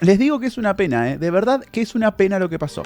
Les digo que es una pena, de verdad que es una pena lo que pasó.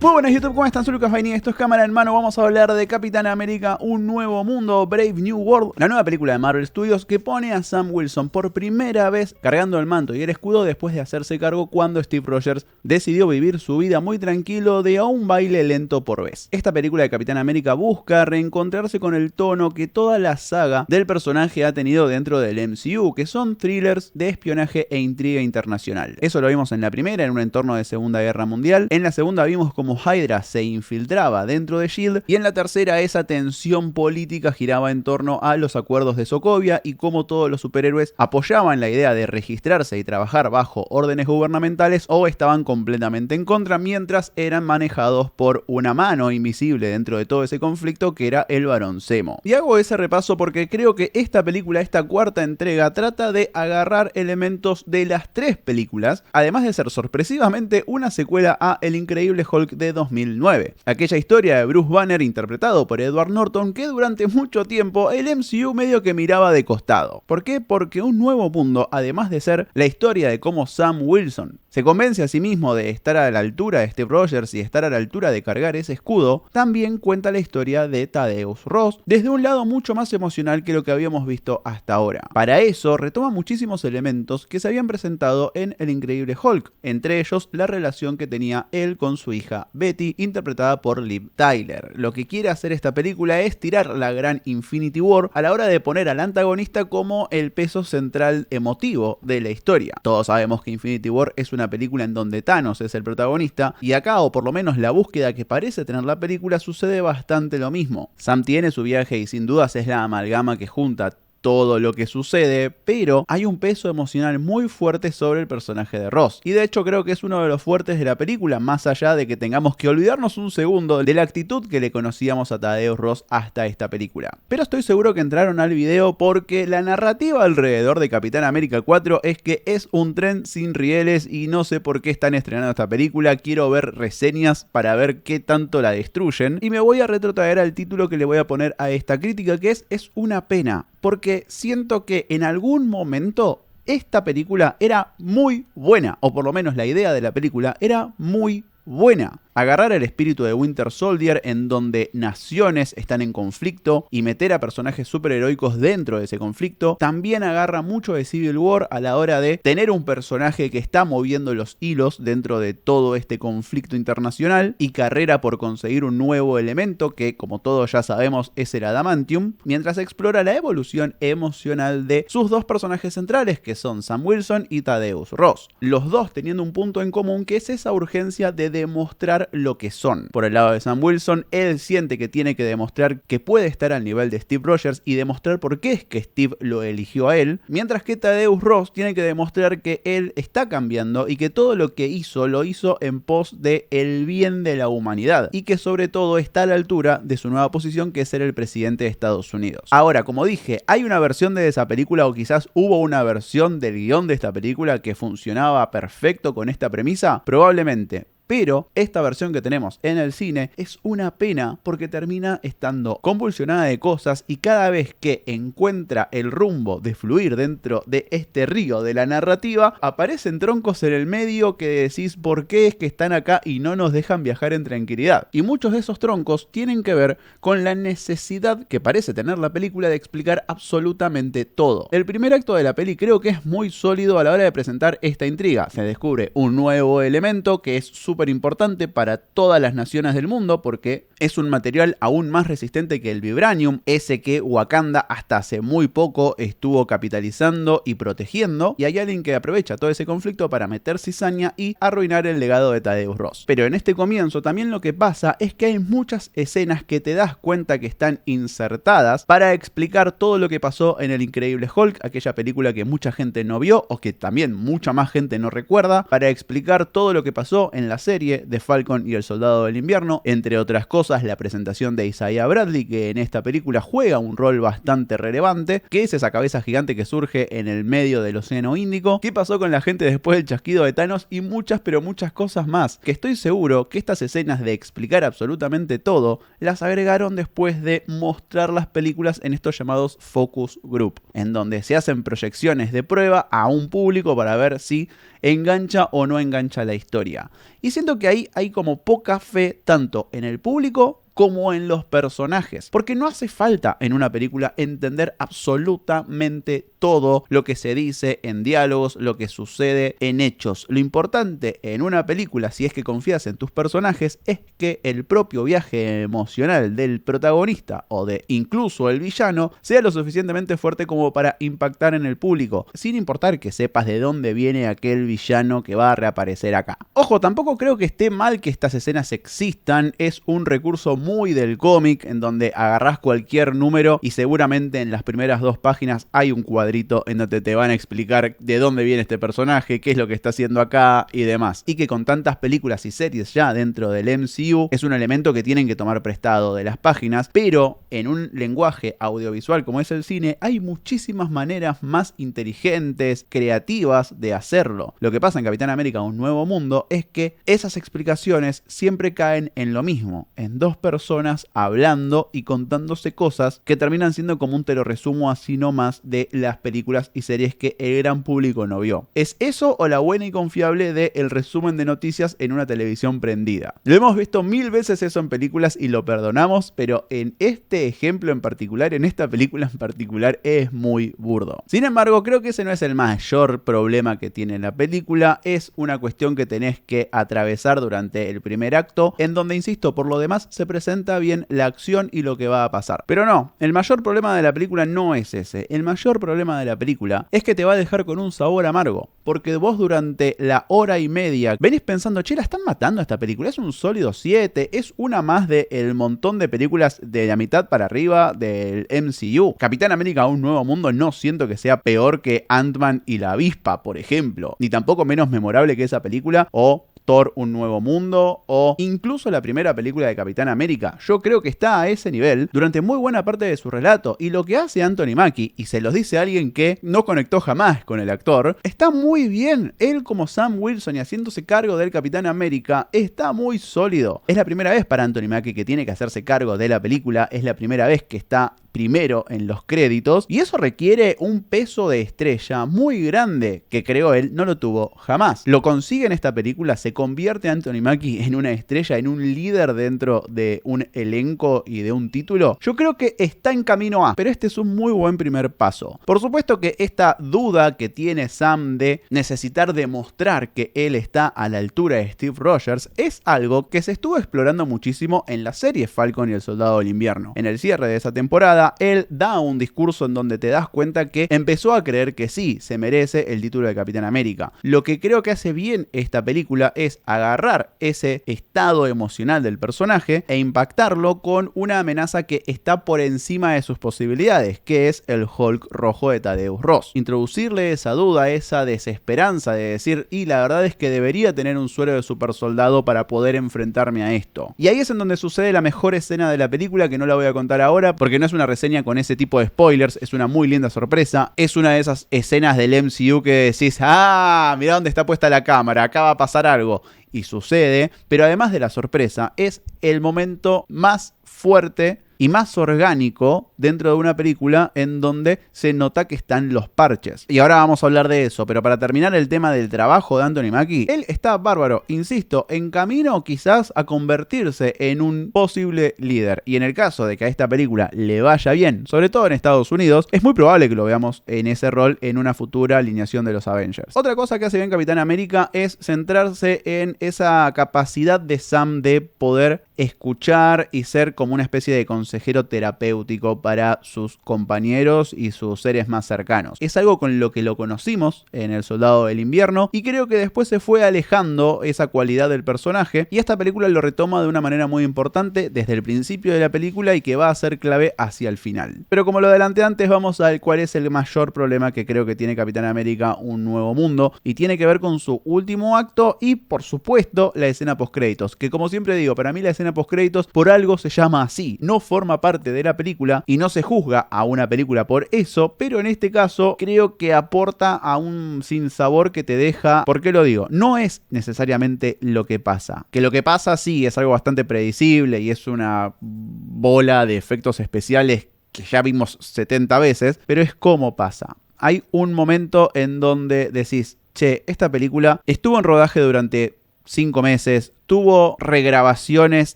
Muy buenas YouTube, ¿cómo están? Soy Lucas Baini, esto es Cámara en Mano. Vamos a hablar de Capitán América, Un Nuevo Mundo, Brave New World, la nueva película de Marvel Studios que pone a Sam Wilson por primera vez cargando el manto y el escudo después de hacerse cargo cuando Steve Rogers decidió vivir su vida muy tranquilo de a un baile lento por vez. Esta película de Capitán América busca reencontrarse con el tono que toda la saga del personaje ha tenido dentro del MCU, que son thrillers de espionaje e intriga internacional. Eso lo vimos en la primera, en un entorno de Segunda Guerra Mundial. En la segunda vimos como Hydra se infiltraba dentro de S.H.I.E.L.D. y en la tercera esa tensión política giraba en torno a los acuerdos de Sokovia y cómo todos los superhéroes apoyaban la idea de registrarse y trabajar bajo órdenes gubernamentales o estaban completamente en contra, mientras eran manejados por una mano invisible dentro de todo ese conflicto que era el Barón Zemo. Y hago ese repaso porque creo que esta película, esta cuarta entrega, trata de agarrar elementos de las tres películas, además de ser sorpresivamente una secuela a El Increíble Hulk de 2009. Aquella historia de Bruce Banner interpretado por Edward Norton que durante mucho tiempo el MCU medio que miraba de costado. ¿Por qué? Porque Un Nuevo Mundo, además de ser la historia de cómo Sam Wilson se convence a sí mismo de estar a la altura de Steve Rogers y estar a la altura de cargar ese escudo, también cuenta la historia de Thaddeus Ross desde un lado mucho más emocional que lo que habíamos visto hasta ahora. Para eso retoma muchísimos elementos que se habían presentado en El Increíble Hulk, entre ellos la relación que tenía él con su hija Betty, interpretada por Liv Tyler. Lo que quiere hacer esta película es tirar la gran Infinity War a la hora de poner al antagonista como el peso central emotivo de la historia. Todos sabemos que Infinity War es una película en donde Thanos es el protagonista y acá, o por lo menos la búsqueda que parece tener la película, sucede bastante lo mismo. Sam tiene su viaje y sin dudas es la amalgama que junta todo lo que sucede, pero hay un peso emocional muy fuerte sobre el personaje de Ross. Y de hecho creo que es uno de los fuertes de la película, más allá de que tengamos que olvidarnos un segundo de la actitud que le conocíamos a Thaddeus Ross hasta esta película. Pero estoy seguro que entraron al video porque la narrativa alrededor de Capitán América 4 es que es un tren sin rieles y no sé por qué están estrenando esta película. Quiero ver reseñas para ver qué tanto la destruyen y me voy a retrotraer al título que le voy a poner a esta crítica, que es una pena, porque siento que en algún momento esta película era muy buena, o por lo menos la idea de la película era muy buena. Agarrar el espíritu de Winter Soldier, en donde naciones están en conflicto, y meter a personajes superheroicos dentro de ese conflicto, también agarra mucho de Civil War a la hora de tener un personaje que está moviendo los hilos dentro de todo este conflicto internacional y carrera por conseguir un nuevo elemento que, como todos ya sabemos, es el Adamantium, mientras explora la evolución emocional de sus dos personajes centrales, que son Sam Wilson y Thaddeus Ross. Los dos teniendo un punto en común, que es esa urgencia de demostrar lo que son. Por el lado de Sam Wilson, él siente que tiene que demostrar que puede estar al nivel de Steve Rogers y demostrar por qué es que Steve lo eligió a él, mientras que Thaddeus Ross tiene que demostrar que él está cambiando y que todo lo que hizo lo hizo en pos de el bien de la humanidad y que sobre todo está a la altura de su nueva posición, que es ser el presidente de Estados Unidos. Ahora, como dije, hay una versión de esa película, o quizás hubo una versión del guión de esta película que funcionaba perfecto con esta premisa, probablemente. Pero esta versión que tenemos en el cine es una pena porque termina estando convulsionada de cosas y cada vez que encuentra el rumbo de fluir dentro de este río de la narrativa, aparecen troncos en el medio que decís por qué es que están acá y no nos dejan viajar en tranquilidad. Y muchos de esos troncos tienen que ver con la necesidad que parece tener la película de explicar absolutamente todo. El primer acto de la peli creo que es muy sólido a la hora de presentar esta intriga. Se descubre un nuevo elemento que es súper importante para todas las naciones del mundo porque es un material aún más resistente que el vibranium, ese que Wakanda hasta hace muy poco estuvo capitalizando y protegiendo, y hay alguien que aprovecha todo ese conflicto para meter cizaña y arruinar el legado de Thaddeus Ross. Pero en este comienzo también lo que pasa es que hay muchas escenas que te das cuenta que están insertadas para explicar todo lo que pasó en El Increíble Hulk, aquella película que mucha gente no vio o que también mucha más gente no recuerda, para explicar todo lo que pasó en la serie de Falcon y el Soldado del Invierno, entre otras cosas la presentación de Isaiah Bradley, que en esta película juega un rol bastante relevante, que es esa cabeza gigante que surge en el medio del Océano Índico, qué pasó con la gente después del chasquido de Thanos y muchas pero muchas cosas más, que estoy seguro que estas escenas de explicar absolutamente todo las agregaron después de mostrar las películas en estos llamados Focus Group, en donde se hacen proyecciones de prueba a un público para ver si engancha o no engancha la historia. Y siento que ahí hay como poca fe tanto en el público como en los personajes, porque no hace falta en una película entender absolutamente todo lo que se dice en diálogos, lo que sucede en hechos. Lo importante en una película, si es que confías en tus personajes, es que el propio viaje emocional del protagonista o de incluso el villano sea lo suficientemente fuerte como para impactar en el público, sin importar que sepas de dónde viene aquel villano que va a reaparecer acá. Ojo, tampoco creo que esté mal que estas escenas existan, es un recurso muy del cómic en donde agarrás cualquier número y seguramente en las primeras 2 páginas hay un cuadrito en donde te van a explicar de dónde viene este personaje, qué es lo que está haciendo acá y demás. Y que con tantas películas y series ya dentro del MCU es un elemento que tienen que tomar prestado de las páginas, pero en un lenguaje audiovisual como es el cine hay muchísimas maneras más inteligentes, creativas de hacerlo. Lo que pasa en Capitán América Un Nuevo Mundo es que esas explicaciones siempre caen en lo mismo, en 2 personas hablando y contándose cosas que terminan siendo como un te lo resumo así nomás de las películas y series que el gran público no vio. ¿Es eso o la buena y confiable de el resumen de noticias en una televisión prendida? Lo hemos visto 1000 veces eso en películas y lo perdonamos, pero en este ejemplo en particular, en esta película en particular, es muy burdo. Sin embargo, creo que ese no es el mayor problema que tiene la película, es una cuestión que tenés que atravesar durante el primer acto, en donde, insisto, por lo demás se presenta bien la acción y lo que va a pasar. Pero no, el mayor problema de la película no es ese. El mayor problema de la película es que te va a dejar con un sabor amargo, porque vos durante la hora y media venís pensando, che, la están matando a esta película, es un sólido 7, es una más del montón de películas de la mitad para arriba del MCU. Capitán América Un Nuevo Mundo no siento que sea peor que Ant-Man y la Avispa, por ejemplo, ni tampoco menos memorable que esa película o Thor Un Nuevo Mundo o incluso la primera película de Capitán América. Yo creo que está a ese nivel durante muy buena parte de su relato, y lo que hace Anthony Mackie, y se los dice alguien que no conectó jamás con el actor, está muy bien. Él como Sam Wilson y haciéndose cargo del Capitán América está muy sólido. Es la primera vez para Anthony Mackie que tiene que hacerse cargo de la película, es la primera vez que está primero en los créditos, y eso requiere un peso de estrella muy grande que creo él no lo tuvo jamás. Lo consigue en esta película, se convierte Anthony Mackie en una estrella, en un líder dentro de un elenco y de un título. Yo creo que está en camino a, pero este es un muy buen primer paso. Por supuesto que esta duda que tiene Sam de necesitar demostrar que él está a la altura de Steve Rogers es algo que se estuvo explorando muchísimo en la serie Falcon y el Soldado del Invierno. En el cierre de esa temporada, él da un discurso en donde te das cuenta que empezó a creer que sí, se merece el título de Capitán América. Lo que creo que hace bien esta película es agarrar ese estado emocional del personaje e impactarlo con una amenaza que está por encima de sus posibilidades, que es el Hulk rojo de Thaddeus Ross. Introducirle esa duda, esa desesperanza de decir, y la verdad es que debería tener un suero de super soldado para poder enfrentarme a esto. Y ahí es en donde sucede la mejor escena de la película, que no la voy a contar ahora porque no es una reseña con ese tipo de spoilers, es una muy linda sorpresa, es una de esas escenas del MCU que decís, ah, mira dónde está puesta la cámara, acá va a pasar algo, y sucede, pero además de la sorpresa, es el momento más fuerte y más orgánico dentro de una película en donde se nota que están los parches. Y ahora vamos a hablar de eso, pero para terminar el tema del trabajo de Anthony Mackie, él está bárbaro, insisto, en camino quizás a convertirse en un posible líder. Y en el caso de que a esta película le vaya bien, sobre todo en Estados Unidos, es muy probable que lo veamos en ese rol en una futura alineación de los Avengers. Otra cosa que hace bien Capitán América es centrarse en esa capacidad de Sam de poder escuchar y ser como una especie de consejero terapéutico para sus compañeros y sus seres más cercanos. Es algo con lo que lo conocimos en El Soldado del Invierno y creo que después se fue alejando esa cualidad del personaje y esta película lo retoma de una manera muy importante desde el principio de la película y que va a ser clave hacia el final. Pero como lo adelanté antes, vamos a ver cuál es el mayor problema que creo que tiene Capitán América Un Nuevo Mundo y tiene que ver con su último acto y por supuesto la escena postcréditos, que como siempre digo, para mí la escena postcréditos por algo se llama así, no forma parte de la película y no se juzga a una película por eso, pero en este caso creo que aporta a un sinsabor que te deja. ¿Por qué lo digo? No es necesariamente lo que pasa, que lo que pasa sí es algo bastante predecible y es una bola de efectos especiales que ya vimos 70 veces, pero es cómo pasa. Hay un momento en donde decís, che, esta película estuvo en rodaje durante 5 meses, tuvo regrabaciones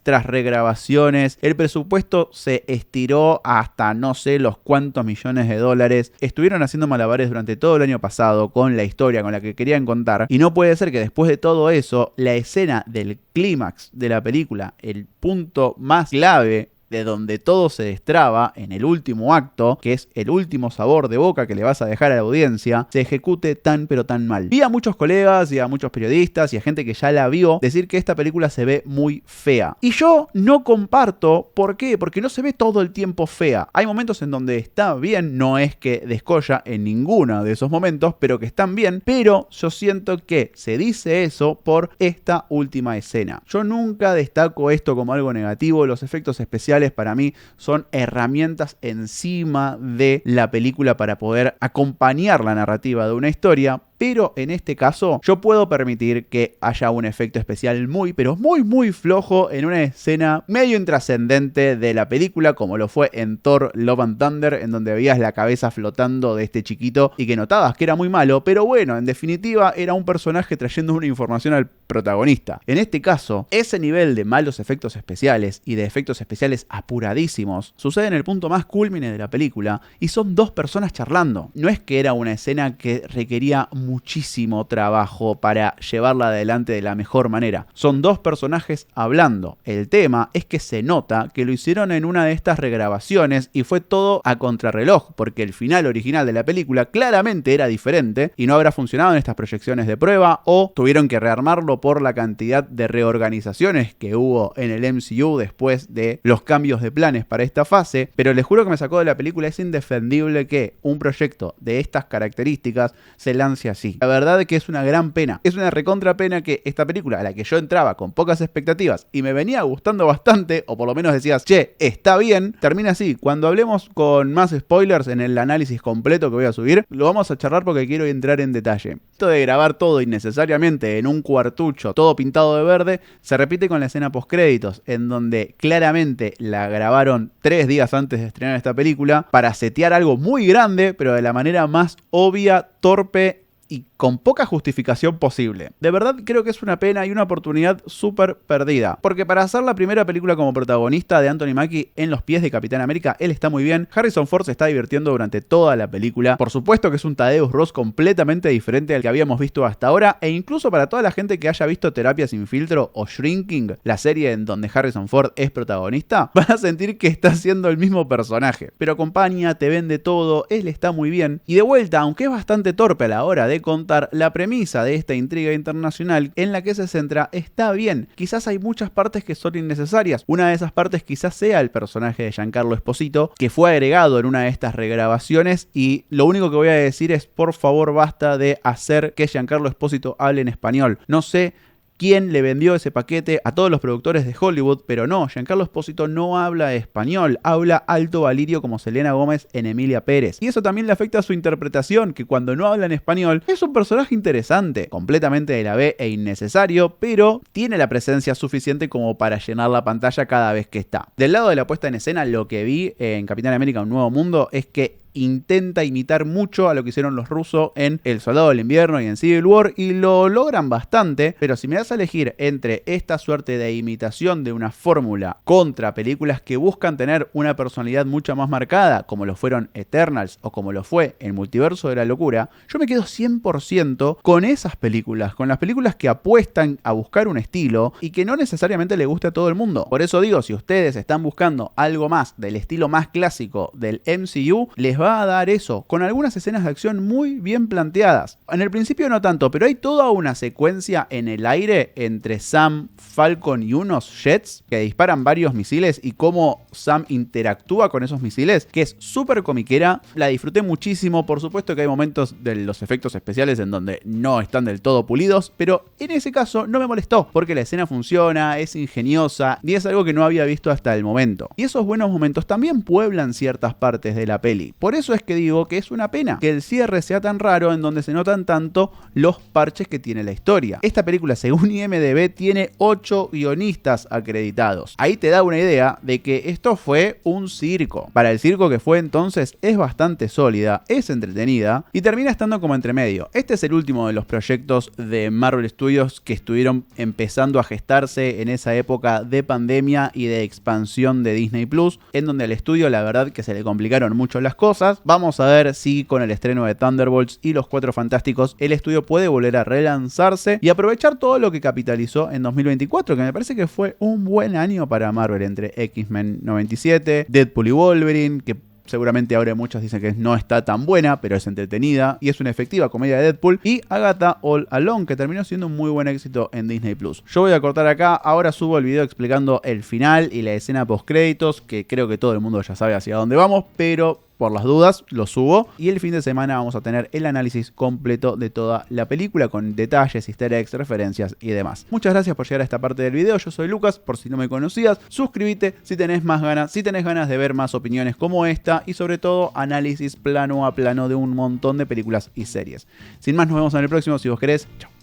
tras regrabaciones, el presupuesto se estiró hasta no sé los cuántos millones de dólares, estuvieron haciendo malabares durante todo el año pasado con la historia con la que querían contar y no puede ser que después de todo eso, la escena del clímax de la película, el punto más clave de donde todo se destraba en el último acto, que es el último sabor de boca que le vas a dejar a la audiencia, se ejecute tan pero tan mal. Vi a muchos colegas y a muchos periodistas y a gente que ya la vio decir que esta película se ve muy fea. Y yo no comparto, ¿por qué? Porque no se ve todo el tiempo fea. Hay momentos en donde está bien, no es que descolla en ninguno de esos momentos, pero que están bien, pero yo siento que se dice eso por esta última escena. Yo nunca destaco esto como algo negativo, los efectos especiales para mí son herramientas encima de la película para poder acompañar la narrativa de una historia, pero en este caso yo puedo permitir que haya un efecto especial pero muy flojo en una escena medio intrascendente de la película, como lo fue en Thor Love and Thunder, en donde veías la cabeza flotando de este chiquito y que notabas que era muy malo, pero bueno, en definitiva era un personaje trayendo una información al protagonista. En este caso, ese nivel de malos efectos especiales y de efectos especiales apuradísimos sucede en el punto más cúlmine de la película y son dos personas charlando. No es que era una escena que requería muchísimo trabajo para llevarla adelante de la mejor manera. Son dos personajes hablando. El tema es que se nota que lo hicieron en una de estas regrabaciones y fue todo a contrarreloj, porque el final original de la película claramente era diferente y no habrá funcionado en estas proyecciones de prueba o tuvieron que rearmarlo por la cantidad de reorganizaciones que hubo en el MCU después de los cambios de planes para esta fase, pero les juro que me sacó de la película. Es indefendible que un proyecto de estas características se lance así. La verdad es que es una gran pena, es una recontra pena que esta película a la que yo entraba con pocas expectativas y me venía gustando bastante, o por lo menos decías, che, está bien, termina así. Cuando hablemos con más spoilers en el análisis completo que voy a subir, lo vamos a charlar porque quiero entrar en detalle. Esto de grabar todo innecesariamente en un cuartucho, todo pintado de verde, se repite con la escena postcréditos, en donde claramente la grabaron 3 días antes de estrenar esta película para setear algo muy grande, pero de la manera más obvia, torpe y con poca justificación posible. De verdad creo que es una pena y una oportunidad súper perdida, porque para hacer la primera película como protagonista de Anthony Mackie en los pies de Capitán América, él está muy bien. Harrison Ford se está divirtiendo durante toda la película. Por supuesto que es un Thaddeus Ross completamente diferente al que habíamos visto hasta ahora, e incluso para toda la gente que haya visto Terapia sin filtro o Shrinking, la serie en donde Harrison Ford es protagonista, van a sentir que está siendo el mismo personaje, pero acompaña, te vende todo, él está muy bien. Y de vuelta, aunque es bastante torpe a la hora de contar la premisa de esta intriga internacional en la que se centra, está bien. Quizás hay muchas partes que son innecesarias. Una de esas partes quizás sea el personaje de Giancarlo Esposito, que fue agregado en una de estas regrabaciones, y lo único que voy a decir es, por favor, basta de hacer que Giancarlo Esposito hable en español. No sé quién le vendió ese paquete a todos los productores de Hollywood, pero no, Giancarlo Esposito no habla español, habla alto valirio como Selena Gómez en Emilia Pérez. Y eso también le afecta a su interpretación, que cuando no habla en español es un personaje interesante, completamente de la B e innecesario, pero tiene la presencia suficiente como para llenar la pantalla cada vez que está. Del lado de la puesta en escena, lo que vi en Capitán América Un Nuevo Mundo es que intenta imitar mucho a lo que hicieron los rusos en El Soldado del Invierno y en Civil War, y lo logran bastante, pero si me das a elegir entre esta suerte de imitación de una fórmula contra películas que buscan tener una personalidad mucho más marcada, como lo fueron Eternals o como lo fue El Multiverso de la Locura, yo me quedo 100% con esas películas, con las películas que apuestan a buscar un estilo y que no necesariamente le guste a todo el mundo. Por eso digo, si ustedes están buscando algo más del estilo más clásico del MCU, les va a dar eso, con algunas escenas de acción muy bien planteadas. En el principio no tanto, pero hay toda una secuencia en el aire entre Sam, Falcon y unos jets que disparan varios misiles y cómo Sam interactúa con esos misiles, que es súper comiquera. La disfruté muchísimo. Por supuesto que hay momentos de los efectos especiales en donde no están del todo pulidos, pero en ese caso no me molestó, porque la escena funciona, es ingeniosa y es algo que no había visto hasta el momento. Y esos buenos momentos también pueblan ciertas partes de la peli. Por eso es que digo que es una pena que el cierre sea tan raro, en donde se notan tanto los parches que tiene la historia. Esta película, según IMDb, tiene 8 guionistas acreditados. Ahí te da una idea de que esto fue un circo. Para el circo que fue entonces, es bastante sólida, es entretenida y termina estando como entre medio. Este es el último de los proyectos de Marvel Studios que estuvieron empezando a gestarse en esa época de pandemia y de expansión de Disney Plus, en donde al estudio la verdad que se le complicaron mucho las cosas. Vamos a ver si con el estreno de Thunderbolts y Los Cuatro Fantásticos el estudio puede volver a relanzarse y aprovechar todo lo que capitalizó en 2024, que me parece que fue un buen año para Marvel, entre X-Men 97, Deadpool y Wolverine, que seguramente ahora muchos dicen que no está tan buena, pero es entretenida y es una efectiva comedia de Deadpool, y Agatha All Alone, que terminó siendo un muy buen éxito en Disney Plus. Yo voy a cortar acá, ahora subo el video explicando el final y la escena post créditos, que creo que todo el mundo ya sabe hacia dónde vamos, pero por las dudas lo subo, y el fin de semana vamos a tener el análisis completo de toda la película con detalles, easter eggs, referencias y demás. Muchas gracias por llegar a esta parte del video. Yo soy Lucas, por si no me conocías, suscríbete si tenés más ganas, si tenés ganas de ver más opiniones como esta y sobre todo análisis plano a plano de un montón de películas y series. Sin más, nos vemos en el próximo, si vos querés. Chao.